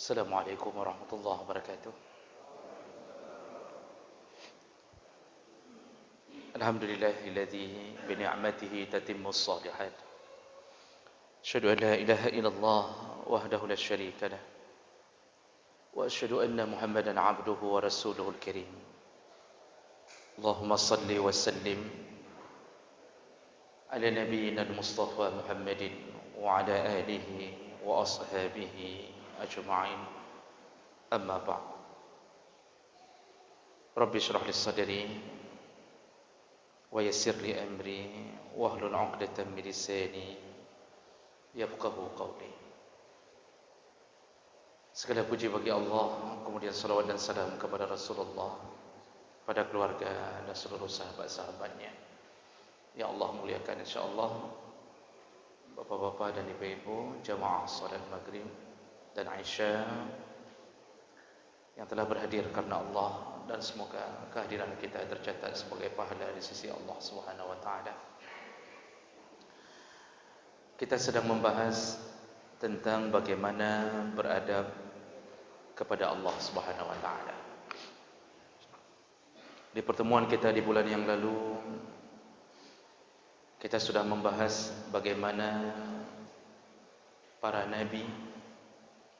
Assalamualaikum warahmatullahi wabarakatuh. Alhamdulillahilladzi bi ni'matihi tatimmus shalihat. Asyhadu an la ilaha illallah wahdahu la syarika lah. Wa asyhadu anna Muhammadan 'abduhu wa rasuluhul karim. Allahumma shalli wa sallim ala nabiyyina al-Mustafa Muhammadin wa ala alihi wa ashabihi ajma'in. Amma ba'd. Rabbi shrah li sadri wa yassir li amri wahlul 'uqdatam min lisani yafqahu qawli. Segala puji bagi Allah, kemudian salawat dan salam kepada Rasulullah, pada keluarga dan seluruh sahabat-sahabatnya yang Allah muliakan insyaallah. Bapak-bapak dan ibu-ibu jamaah salat maghrib dan Isya yang telah berhadir karena Allah, dan semoga kehadiran kita tercatat sebagai pahala di sisi Allah Subhanahu wa taala. Kita sedang membahas tentang bagaimana beradab kepada Allah Subhanahu wa taala. Di pertemuan kita di bulan yang lalu, kita sudah membahas bagaimana para nabi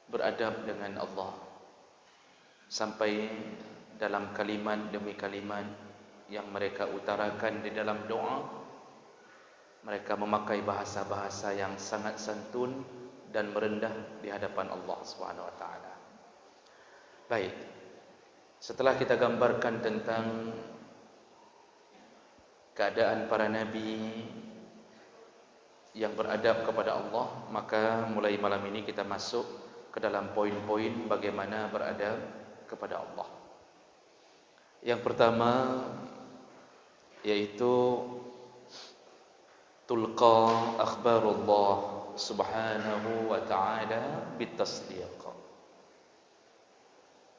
beradab dengan Allah, sampai dalam kalimat demi kalimat yang mereka utarakan di dalam doa, mereka memakai bahasa-bahasa yang sangat santun dan merendah di hadapan Allah Subhanahu wa taala. Baik, setelah kita gambarkan tentang keadaan para nabi yang beradab kepada Allah, maka mulai malam ini kita masuk ke dalam poin-poin bagaimana beradab kepada Allah. Yang pertama yaitu tulqa akhbarullah subhanahu wa ta'ala bitasdiq.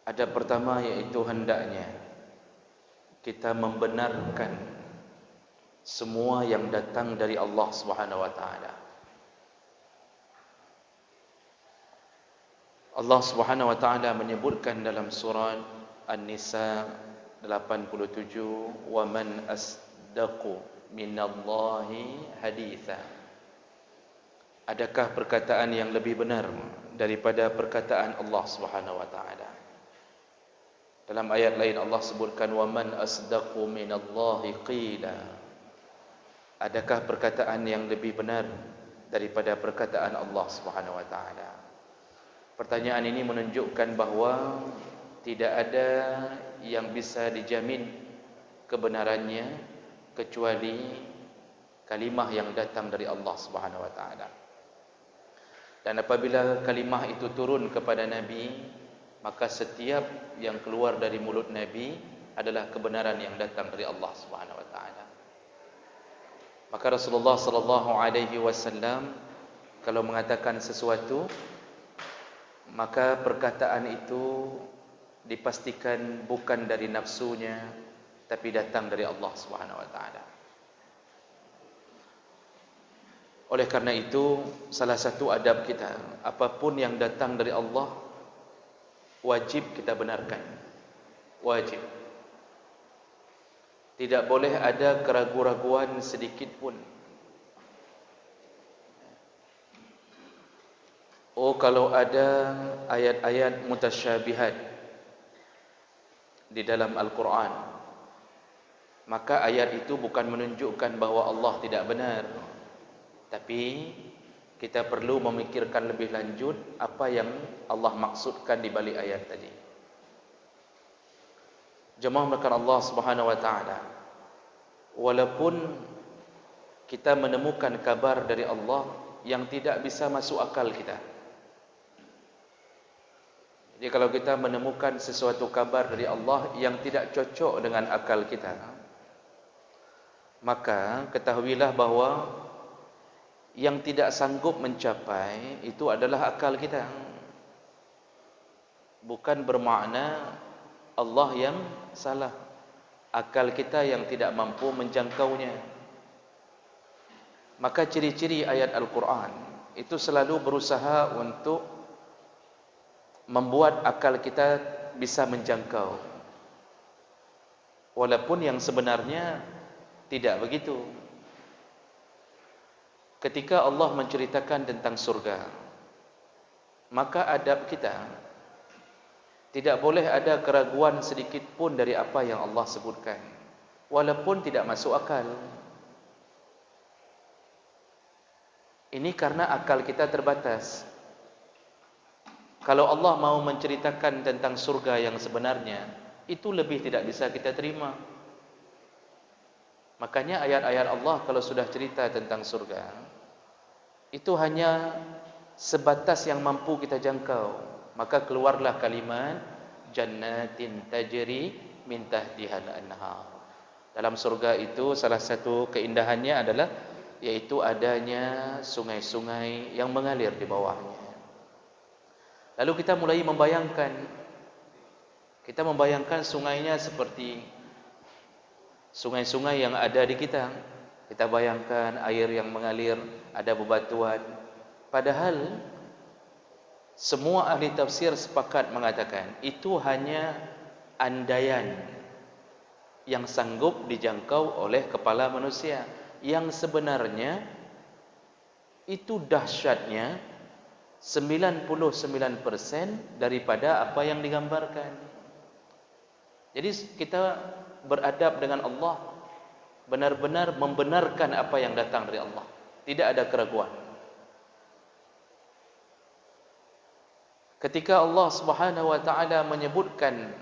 Adab pertama yaitu hendaknya kita membenarkan semua yang datang dari Allah Subhanahu wa taala. Allah Subhanahu wa taala menyebutkan dalam surah An-Nisa 87, wa man asdaqu minallahi haditha. Adakah perkataan yang lebih benar daripada perkataan Allah Subhanahu wa taala? Dalam ayat lain Allah sebutkan wa man asdaqu minallahi qila. Adakah perkataan yang lebih benar daripada perkataan Allah Subhanahu wa taala? Pertanyaan ini menunjukkan bahawa tidak ada yang bisa dijamin kebenarannya kecuali kalimah yang datang dari Allah Subhanahu wa taala. Dan apabila kalimah itu turun kepada nabi, maka setiap yang keluar dari mulut nabi adalah kebenaran yang datang dari Allah Subhanahu wa taala. Maka Rasulullah sallallahu alaihi wasallam kalau mengatakan sesuatu, maka perkataan itu dipastikan bukan dari nafsunya, tapi datang dari Allah Subhanahu wa taala. Oleh karena itu, salah satu adab kita, apapun yang datang dari Allah wajib kita benarkan. Wajib. Tidak boleh ada keraguan-raguan sedikit pun. Oh, kalau ada ayat-ayat mutasyabihat di dalam Al-Quran, maka ayat itu bukan menunjukkan bahawa Allah tidak benar, tapi kita perlu memikirkan lebih lanjut apa yang Allah maksudkan di balik ayat tadi. Jemaah melakukan Allah Subhanahu wa taala, walaupun kita menemukan kabar dari Allah yang tidak bisa masuk akal kita. Jadi kalau kita menemukan sesuatu kabar dari Allah yang tidak cocok dengan akal kita, maka ketahuilah bahawa yang tidak sanggup mencapai itu adalah akal kita. Bukan bermakna Allah yang salah, akal kita yang tidak mampu menjangkaunya. Maka ciri-ciri ayat Al-Quran itu selalu berusaha untuk membuat akal kita bisa menjangkau, walaupun yang sebenarnya tidak begitu. Ketika Allah menceritakan tentang surga, maka adab kita tidak boleh ada keraguan sedikit pun dari apa yang Allah sebutkan, walaupun tidak masuk akal. Ini karena akal kita terbatas. Kalau Allah mau menceritakan tentang surga yang sebenarnya, itu lebih tidak bisa kita terima. Makanya ayat-ayat Allah kalau sudah cerita tentang surga, itu hanya sebatas yang mampu kita jangkau. Maka keluarlah kalimat jannatin tajri min tahtihal anhar. Dalam surga itu salah satu keindahannya adalah yaitu adanya sungai-sungai yang mengalir di bawahnya. Lalu kita mulai membayangkan sungainya seperti sungai-sungai yang ada di kita. Kita bayangkan air yang mengalir, ada bebatuan. Padahal semua ahli tafsir sepakat mengatakan itu hanya andaian yang sanggup dijangkau oleh kepala manusia. Yang sebenarnya itu dahsyatnya 99% daripada apa yang digambarkan. Jadi kita beradab dengan Allah, benar-benar membenarkan apa yang datang dari Allah, tidak ada keraguan. Ketika Allah Subhanahu wa taala menyebutkan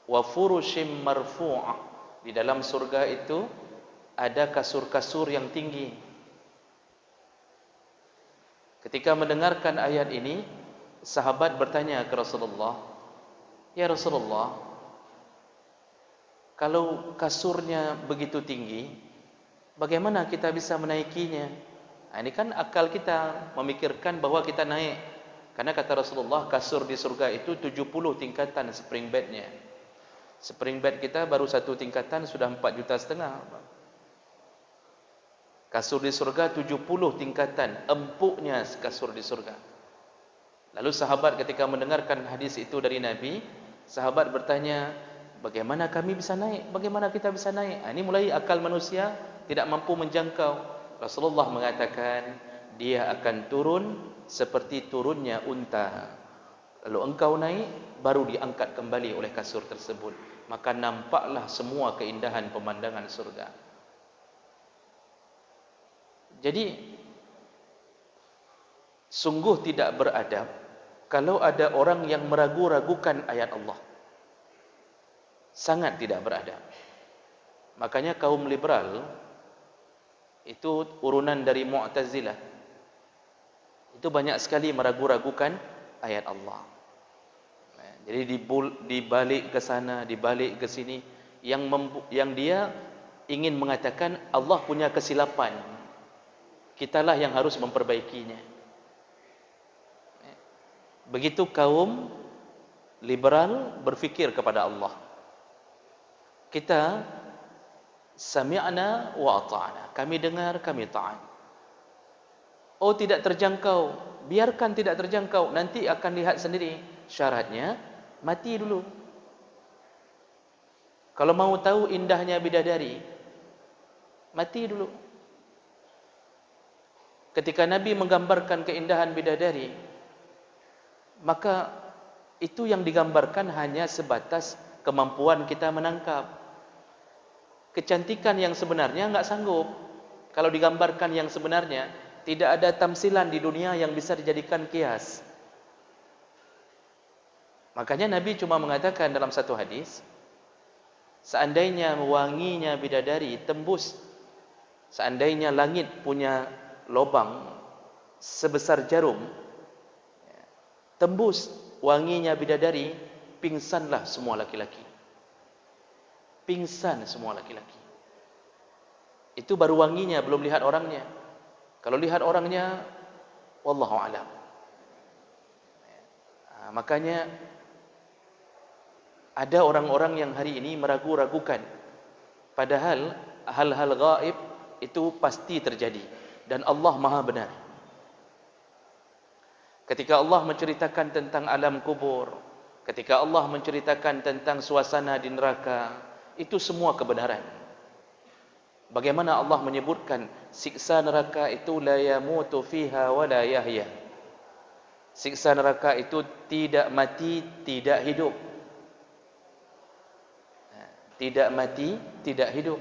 wa furushim marfu'ah, di dalam surga itu ada kasur-kasur yang tinggi. Ketika mendengarkan ayat ini, sahabat bertanya ke Rasulullah, "Ya Rasulullah, kalau kasurnya begitu tinggi, bagaimana kita bisa menaikinya?" Nah, ini kan akal kita memikirkan bahwa kita naik. Karena kata Rasulullah, kasur di surga itu 70 tingkatan spring bednya. Spring bed kita baru satu tingkatan sudah 4,5 juta. Kasur di surga 70 tingkatan, empuknya kasur di surga. Lalu sahabat ketika mendengarkan hadis itu dari Nabi, sahabat bertanya, bagaimana kami bisa naik? Bagaimana kita bisa naik? Ini mulai akal manusia tidak mampu menjangkau. Rasulullah mengatakan, dia akan turun seperti turunnya unta. Lalu engkau naik, baru diangkat kembali oleh kasur tersebut. Maka nampaklah semua keindahan pemandangan surga. Jadi sungguh tidak beradab kalau ada orang yang meragu-ragukan ayat Allah. Sangat tidak beradab. Makanya kaum liberal itu urunan dari Mu'tazilah, itu banyak sekali meragu-ragukan ayat Allah. Jadi dibalik ke sana, dibalik ke sini, yang dia ingin mengatakan Allah punya kesilapan, kitalah yang harus memperbaikinya. Begitu kaum liberal berfikir kepada Allah. Kita sami'na wa ata'na, kami dengar, kami taat. Oh, tidak terjangkau, biarkan tidak terjangkau, nanti akan lihat sendiri. Syaratnya mati dulu. Kalau mau tahu indahnya bidadari, mati dulu. Ketika Nabi menggambarkan keindahan bidadari, maka itu yang digambarkan hanya sebatas kemampuan kita menangkap. Kecantikan yang sebenarnya enggak sanggup. Kalau digambarkan yang sebenarnya, tidak ada tamsilan di dunia yang bisa dijadikan kias. Makanya Nabi cuma mengatakan dalam satu hadis, seandainya wanginya bidadari tembus, seandainya langit punya lubang sebesar jarum, tembus wanginya bidadari, pingsanlah semua laki-laki. Pingsan semua laki-laki. Itu baru wanginya, belum lihat orangnya. Kalau lihat orangnya, wallahu a'lam. Makanya ada orang-orang yang hari ini meragu-ragukan, padahal hal-hal gaib itu pasti terjadi dan Allah Maha benar. Ketika Allah menceritakan tentang alam kubur, ketika Allah menceritakan tentang suasana di neraka, itu semua kebenaran. Bagaimana Allah menyebutkan siksa neraka itu la yamutu fiha wa la yahya. Siksa neraka itu tidak mati, tidak hidup. Tidak mati, tidak hidup.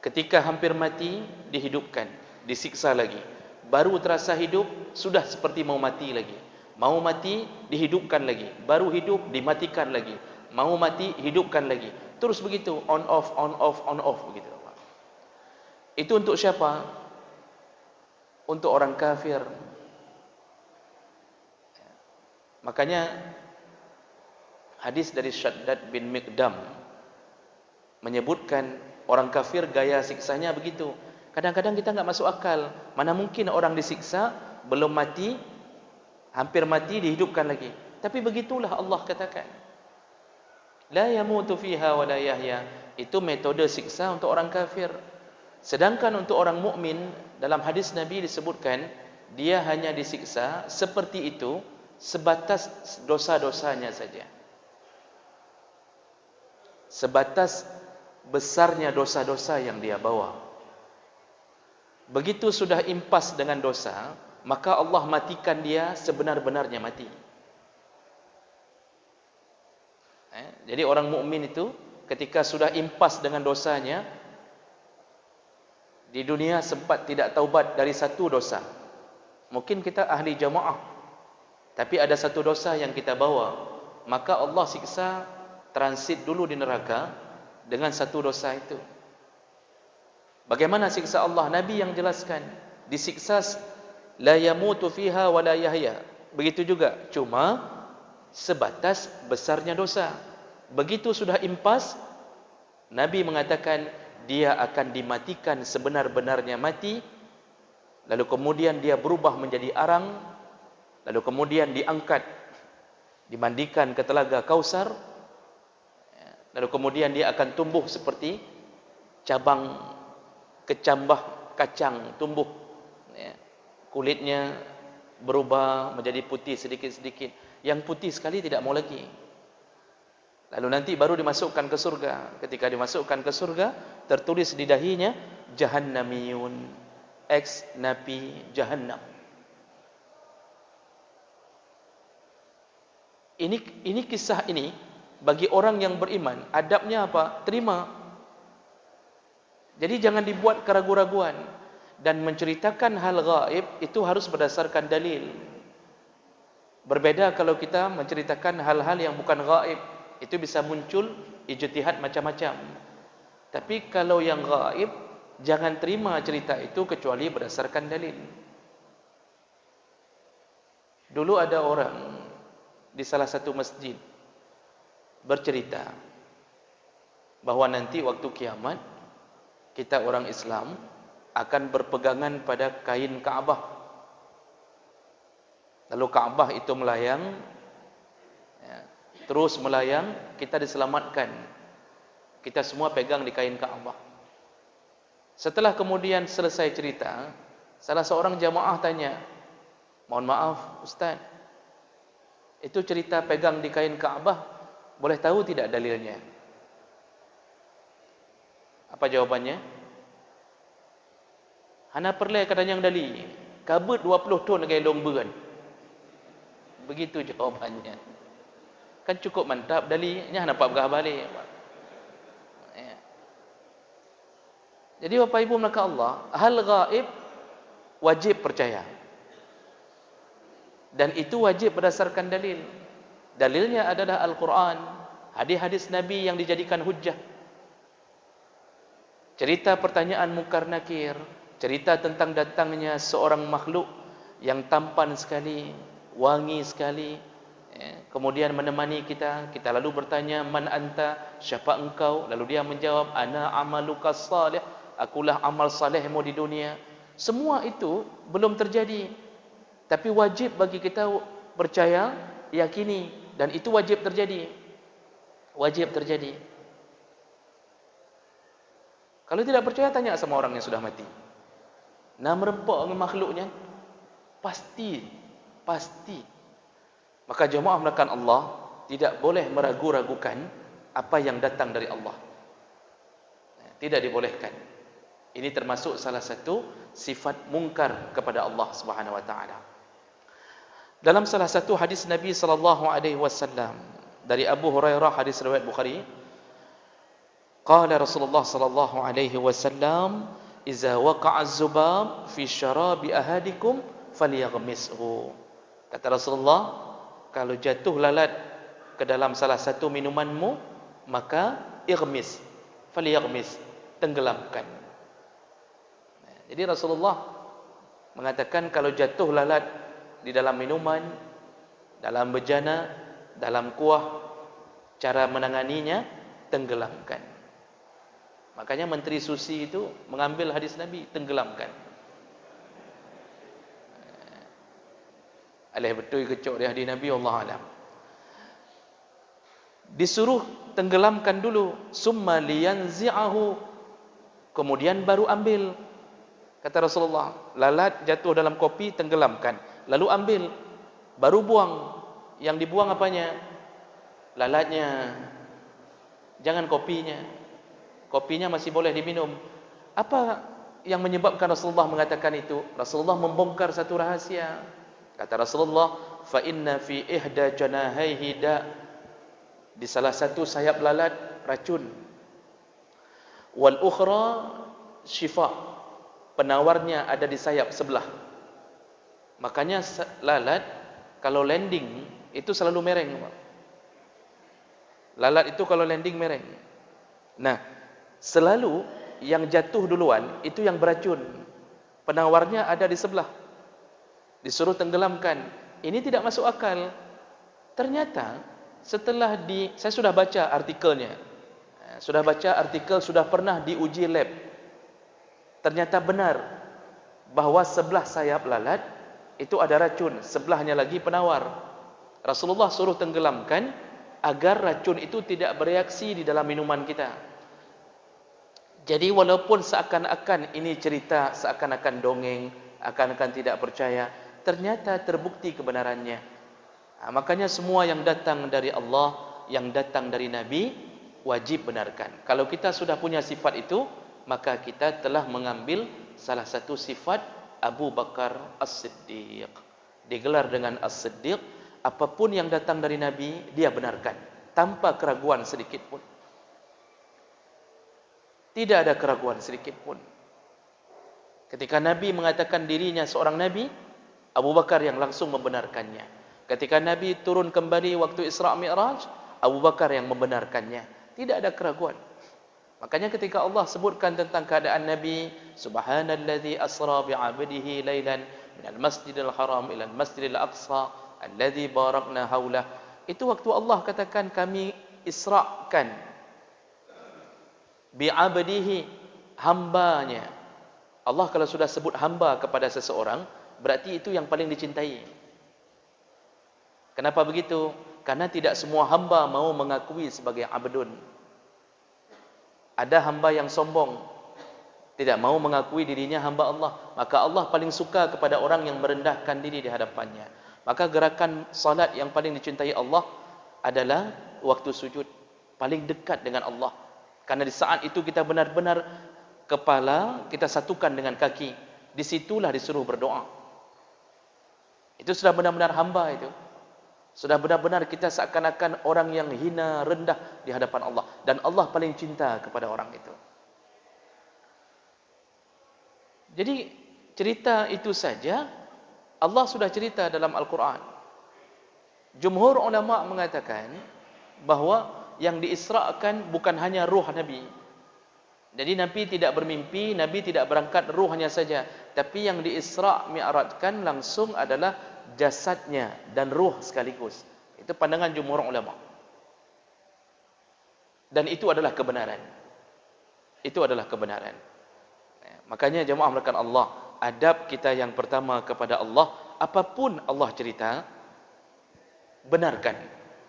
Ketika hampir mati, dihidupkan, disiksa lagi. Baru terasa hidup, sudah seperti mau mati lagi. Mau mati, dihidupkan lagi. Baru hidup, dimatikan lagi. Mau mati, hidupkan lagi. Terus begitu, on off, on off, on off begitu. Itu untuk siapa? Untuk orang kafir. Makanya hadis dari Syaddad bin Miqdam menyebutkan orang kafir gaya siksanya begitu. Kadang-kadang kita enggak masuk akal. Mana mungkin orang disiksa belum mati, hampir mati dihidupkan lagi. Tapi begitulah Allah katakan. La yamutu fiha wa la yahya. Itu metode siksa untuk orang kafir. Sedangkan untuk orang mukmin dalam hadis Nabi disebutkan dia hanya disiksa seperti itu sebatas dosa-dosanya saja. Sebatas besarnya dosa-dosa yang dia bawa. Begitu sudah impas dengan dosa, maka Allah matikan dia sebenar-benarnya mati. Jadi orang mukmin itu ketika sudah impas dengan dosanya, di dunia sempat tidak taubat dari satu dosa. Mungkin kita ahli jamaah, tapi ada satu dosa yang kita bawa, maka Allah siksa transit dulu di neraka dengan satu dosa itu. Bagaimana siksa Allah? Nabi yang jelaskan, disiksa la yamutu fiha wa la yahya. Begitu juga, cuma sebatas besarnya dosa. Begitu sudah impas, Nabi mengatakan dia akan dimatikan sebenar-benarnya mati, lalu kemudian dia berubah menjadi arang, lalu kemudian diangkat, dimandikan ke telaga Kausar, lalu kemudian dia akan tumbuh seperti cabang kecambah kacang tumbuh, kulitnya berubah menjadi putih sedikit-sedikit. Yang putih sekali tidak mau lagi. Lalu nanti baru dimasukkan ke surga. Ketika dimasukkan ke surga, tertulis di dahinya Jahannamiyun, ex napi Jahannam. Ini kisah ini bagi orang yang beriman, adabnya apa? Terima. Jadi jangan dibuat keraguan-raguan, dan menceritakan hal gaib itu harus berdasarkan dalil. Berbeda kalau kita menceritakan hal-hal yang bukan gaib, itu bisa muncul ijtihad macam-macam. Tapi kalau yang gaib, jangan terima cerita itu kecuali berdasarkan dalil. Dulu ada orang di salah satu masjid bercerita bahwa nanti waktu kiamat kita orang Islam akan berpegangan pada kain Kaabah. Lalu Kaabah itu melayang, terus melayang, kita diselamatkan. Kita semua pegang di kain Kaabah. Setelah kemudian selesai cerita, salah seorang jamaah tanya, mohon maaf Ustaz, itu cerita pegang di kain Kaabah, boleh tahu tidak dalilnya? Apa jawabannya? Hana perle kadang yang dali, kabut 20 ton lagi long beran. Begitu jawabannya. Kan cukup mantap dalinya, nampak berah balik. Jadi Bapak Ibu maka Allah, hal gaib wajib percaya. Dan itu wajib berdasarkan dalil. Dalilnya adalah Al-Quran, hadis-hadis Nabi yang dijadikan hujjah. Cerita pertanyaan Munkar Nakir, cerita tentang datangnya seorang makhluk yang tampan sekali, wangi sekali, kemudian menemani kita. Kita lalu bertanya, man anta, siapa engkau? Lalu dia menjawab, ana amaluka salih, akulah amal salehmu di dunia. Semua itu belum terjadi, tapi wajib bagi kita percaya, yakini, dan itu wajib terjadi. Wajib terjadi. Kalau tidak percaya, tanya sama orang yang sudah mati. Nah merempok dengan makhluknya. Pasti, pasti. Maka jemaah melakukan Allah tidak boleh meragu-ragukan apa yang datang dari Allah. Tidak dibolehkan. Ini termasuk salah satu sifat mungkar kepada Allah Subhanahu wa taala. Dalam salah satu hadis Nabi sallallahu alaihi wasallam dari Abu Hurairah, hadis riwayat Bukhari, qala Rasulullah sallallahu alaihi wasallam, "Idza waqa'a az-zubab fi syarabi ahadikum falyaghmishu." Kata Rasulullah, kalau jatuh lalat ke dalam salah satu minumanmu, maka ighmis, falyaghmis, tenggelamkan. Jadi Rasulullah mengatakan kalau jatuh lalat di dalam minuman, dalam bejana, dalam kuah, cara menanganinya, tenggelamkan. Makanya Menteri Susi itu mengambil hadis Nabi, tenggelamkan. Alih betul kecok dia hadis Nabi, Allah alam. Disuruh tenggelamkan dulu, summa liyanzi'ahu, kemudian baru ambil. Kata Rasulullah, lalat jatuh dalam kopi, tenggelamkan, lalu ambil, baru buang. Yang dibuang apanya? Lalatnya, jangan kopinya. Kopinya masih boleh diminum. Apa yang menyebabkan Rasulullah mengatakan itu? Rasulullah membongkar satu rahasia. Kata Rasulullah, fa inna fi ihda janahaihi da, di salah satu sayap lalat racun, wal ukhra syifa, penawarnya ada di sayap sebelah. Makanya lalat kalau landing itu selalu mereng. Lalat itu kalau landing mereng. Nah, selalu yang jatuh duluan itu yang beracun. Penawarnya ada di sebelah. Disuruh tenggelamkan. Ini tidak masuk akal. Ternyata setelah saya sudah baca artikelnya. Sudah baca artikel, sudah pernah diuji lab. Ternyata benar bahwa sebelah sayap lalat itu ada racun, sebelahnya lagi penawar. Rasulullah suruh tenggelamkan agar racun itu tidak bereaksi di dalam minuman kita. Jadi walaupun seakan-akan ini cerita, seakan-akan dongeng, akan-akan tidak percaya, ternyata terbukti kebenarannya. Makanya semua yang datang dari Allah, yang datang dari Nabi, wajib benarkan. Kalau kita sudah punya sifat itu, maka kita telah mengambil salah satu sifat Abu Bakar As-Siddiq. Digelar dengan As-Siddiq, apapun yang datang dari Nabi, dia benarkan tanpa keraguan sedikit pun. Tidak ada keraguan sedikit pun. Ketika Nabi mengatakan dirinya seorang Nabi, Abu Bakar yang langsung membenarkannya. Ketika Nabi turun kembali waktu Isra Mi'raj, Abu Bakar yang membenarkannya. Tidak ada keraguan. Makanya ketika Allah sebutkan tentang keadaan Nabi, Subhanalladzi asra bi'abdihi lailan minal masjidil haram ilal masjidil aqsa alladzi barakna haulah. Itu waktu Allah katakan kami isra'kan bi'abdihi, hambanya. Allah kalau sudah sebut hamba kepada seseorang, berarti itu yang paling dicintai. Kenapa begitu? Karena tidak semua hamba mau mengakui sebagai abdun. Ada hamba yang sombong, tidak mau mengakui dirinya hamba Allah. Maka Allah paling suka kepada orang yang merendahkan diri di hadapannya. Maka gerakan salat yang paling dicintai Allah adalah waktu sujud, paling dekat dengan Allah. Karena di saat itu kita benar-benar kepala kita satukan dengan kaki. Disitulah disuruh berdoa. Itu sudah benar-benar hamba itu. Sudah benar-benar kita seakan-akan orang yang hina, rendah di hadapan Allah. Dan Allah paling cinta kepada orang itu. Jadi cerita itu saja Allah sudah cerita dalam Al-Quran. Jumhur ulama mengatakan bahawa yang diisrakan bukan hanya ruh Nabi. Jadi Nabi tidak bermimpi, Nabi tidak berangkat ruhnya saja. Tapi yang diisra' mi'rajkan langsung adalah jasadnya dan ruh sekaligus. Itu pandangan jumhur ulama. Dan itu adalah kebenaran. Itu adalah kebenaran. Makanya jemaah melakukan Allah, adab kita yang pertama kepada Allah, apapun Allah cerita, benarkan,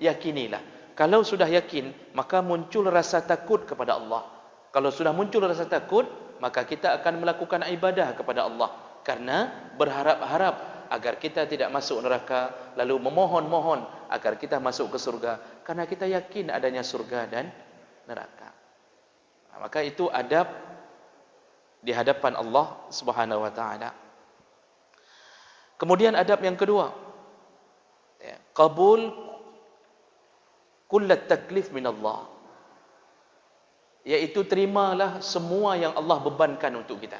yakinilah. Kalau sudah yakin, maka muncul rasa takut kepada Allah. Kalau sudah muncul rasa takut, maka kita akan melakukan ibadah kepada Allah. Karena berharap-harap agar kita tidak masuk neraka, lalu memohon-mohon agar kita masuk ke surga, karena kita yakin adanya surga dan neraka. Maka itu adab di hadapan Allah Subhanahu wa taala. Kemudian adab yang kedua, qabul kullat taklif min Allah, yaitu terimalah semua yang Allah bebankan untuk kita.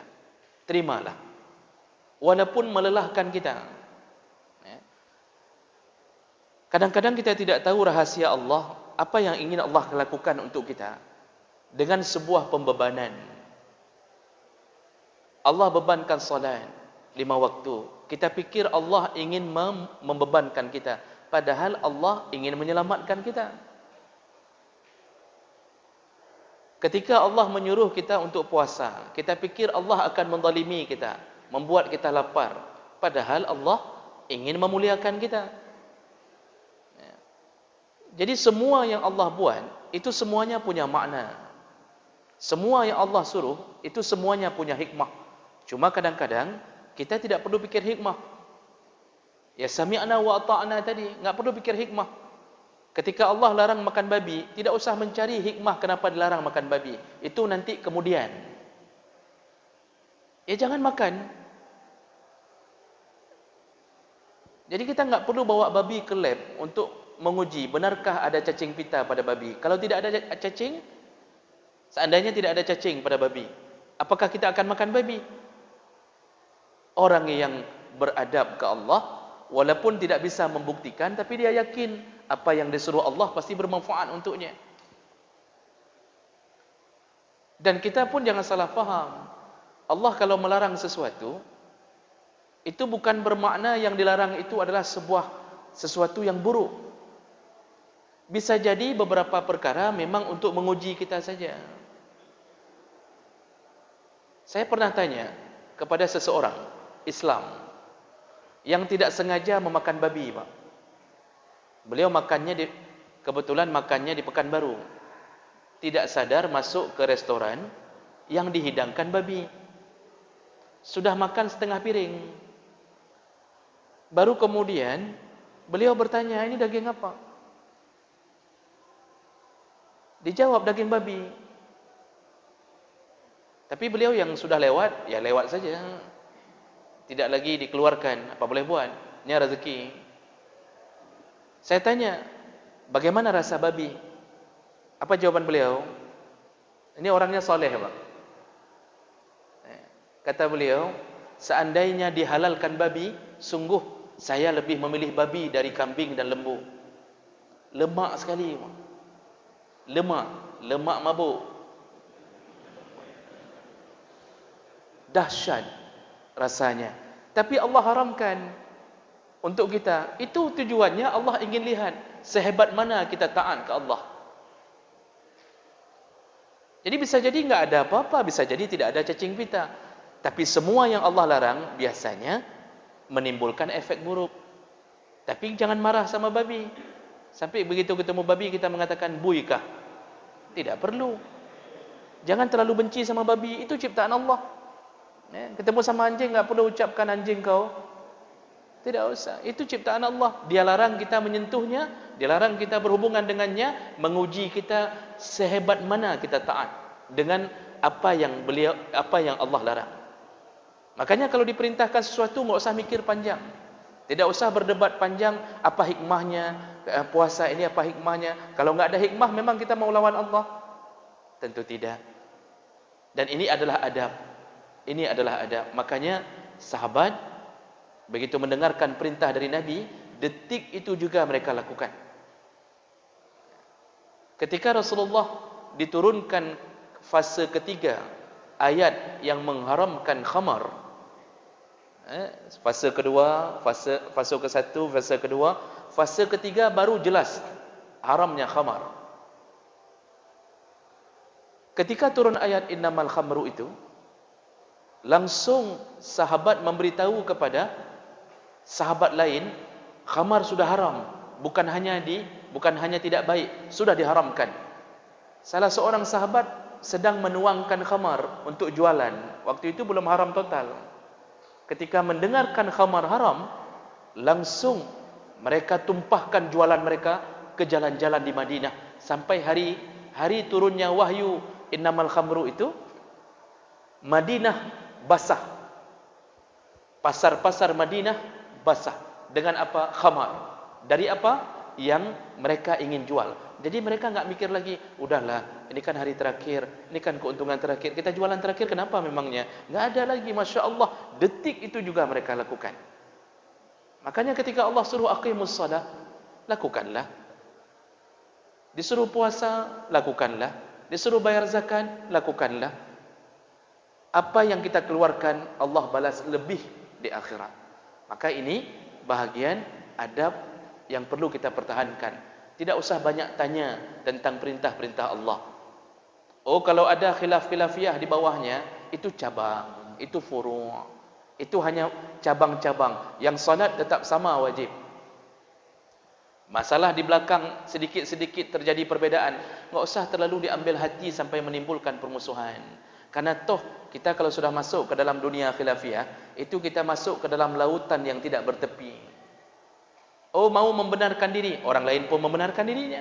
Terimalah, walaupun melelahkan kita. Kadang-kadang kita tidak tahu rahasia Allah, apa yang ingin Allah lakukan untuk kita dengan sebuah pembebanan. Allah bebankan salat 5 waktu. Kita pikir Allah ingin membebankan kita, padahal Allah ingin menyelamatkan kita. Ketika Allah menyuruh kita untuk puasa, kita pikir Allah akan menzalimi kita, membuat kita lapar, padahal Allah ingin memuliakan kita. Jadi semua yang Allah buat itu semuanya punya makna. Semua yang Allah suruh itu semuanya punya hikmah. Cuma kadang-kadang kita tidak perlu pikir hikmah. Ya sami'na wa ata'na tadi, enggak perlu pikir hikmah. Ketika Allah larang makan babi, tidak usah mencari hikmah kenapa dilarang makan babi. Itu nanti kemudian. Ya jangan makan. Jadi kita enggak perlu bawa babi ke lab untuk menguji benarkah ada cacing pita pada babi. Kalau tidak ada cacing, seandainya tidak ada cacing pada babi, apakah kita akan makan babi? Orang yang beradab ke Allah, walaupun tidak bisa membuktikan, tapi dia yakin apa yang disuruh Allah pasti bermanfaat untuknya. Dan kita pun jangan salah faham. Allah kalau melarang sesuatu, itu bukan bermakna yang dilarang itu adalah sesuatu yang buruk. Bisa jadi beberapa perkara memang untuk menguji kita saja. Saya pernah tanya kepada seseorang Islam yang tidak sengaja memakan babi, Pak. Beliau kebetulan makannya di Pekanbaru. Tidak sadar masuk ke restoran yang dihidangkan babi. Sudah makan setengah piring. Baru kemudian beliau bertanya, ini daging apa? Dijawab daging babi. Tapi beliau yang sudah lewat, ya lewat saja. Tidak lagi dikeluarkan, apa boleh buat? Ini rezeki. Saya tanya, bagaimana rasa babi? Apa jawaban beliau? Ini orangnya soleh, Pak. Kata beliau, seandainya dihalalkan babi, sungguh saya lebih memilih babi dari kambing dan lembu. Lemak sekali, Pak. Lemak mabuk. Dahsyat rasanya. Tapi Allah haramkan untuk kita. Itu tujuannya Allah ingin lihat sehebat mana kita taat ke Allah. Jadi bisa jadi enggak ada apa-apa, bisa jadi tidak ada cacing pita. Tapi semua yang Allah larang biasanya menimbulkan efek buruk. Tapi jangan marah sama babi. Sampai begitu ketemu babi kita mengatakan buikah? Tidak perlu. Jangan terlalu benci sama babi, itu ciptaan Allah. Ketemu sama anjing enggak perlu ucapkan anjing kau. Tidak usah. Itu ciptaan Allah. Dia larang kita menyentuhnya, dia larang kita berhubungan dengannya, menguji kita sehebat mana kita taat dengan apa yang Allah larang. Makanya kalau diperintahkan sesuatu enggak usah mikir panjang. Tidak usah berdebat panjang apa hikmahnya, puasa ini apa hikmahnya. Kalau enggak ada hikmah memang kita mau lawan Allah? Tentu tidak. Dan ini adalah adab. Ini adalah adab. Makanya sahabat begitu mendengarkan perintah dari Nabi, detik itu juga mereka lakukan. Ketika Rasulullah diturunkan fase ketiga, ayat yang mengharamkan khamar, fase kedua, fase ke-1, fase kedua, fase ketiga baru jelas haramnya khamar. Ketika turun ayat innamal khamru itu, langsung sahabat memberitahu kepada sahabat lain, khamar sudah haram, bukan hanya tidak baik, sudah diharamkan. Salah seorang sahabat sedang menuangkan khamar untuk jualan. Waktu itu belum haram total. ketika mendengarkan khamar haram, langsung mereka tumpahkan jualan mereka ke jalan-jalan di Madinah sampai hari turunnya wahyu innamal khamru itu, Madinah basah. Pasar-pasar Madinah basah. Dengan apa? Khamar. Dari apa? Yang mereka ingin jual. Jadi mereka enggak mikir lagi, udahlah, ini kan hari terakhir, ini kan keuntungan terakhir, kita jualan terakhir, kenapa memangnya? Enggak ada lagi, Masya Allah. Detik itu juga mereka lakukan. Makanya ketika Allah suruh aqimus shalah, lakukanlah. Disuruh puasa, lakukanlah. Disuruh bayar zakat, lakukanlah. Apa yang kita keluarkan, Allah balas lebih di akhirat. Maka ini bahagian adab yang perlu kita pertahankan. Tidak usah banyak tanya tentang perintah-perintah Allah. Oh, kalau ada khilaf-khilafiyah di bawahnya, itu cabang, itu furu'. Itu hanya cabang-cabang. Yang salat tetap sama wajib. Masalah di belakang sedikit-sedikit terjadi perbedaan, enggak usah terlalu diambil hati sampai menimbulkan permusuhan. Karena toh kita kalau sudah masuk ke dalam dunia khilafiyah, itu kita masuk ke dalam lautan yang tidak bertepi. Oh, mau membenarkan diri, orang lain pun membenarkan dirinya.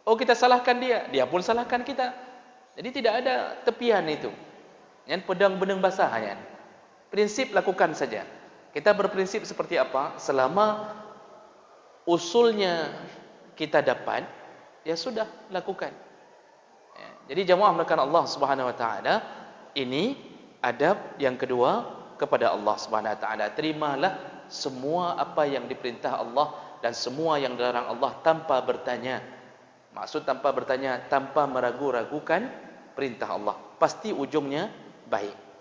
Oh, kita salahkan dia, dia pun salahkan kita. Jadi tidak ada tepian itu. Yang pedang benang basah hanya. Prinsip lakukan saja. Kita berprinsip seperti apa? Selama usulnya kita dapat, ya sudah lakukan. Ya, jadi jamaah melakukan Allah Subhanahu Wa Taala, ini adab yang kedua kepada Allah Subhanahu Wa Taala. Terimalah semua apa yang diperintah Allah dan semua yang dilarang Allah tanpa bertanya. Maksud tanpa bertanya, tanpa meragu-ragukan perintah Allah. Pasti ujungnya baik.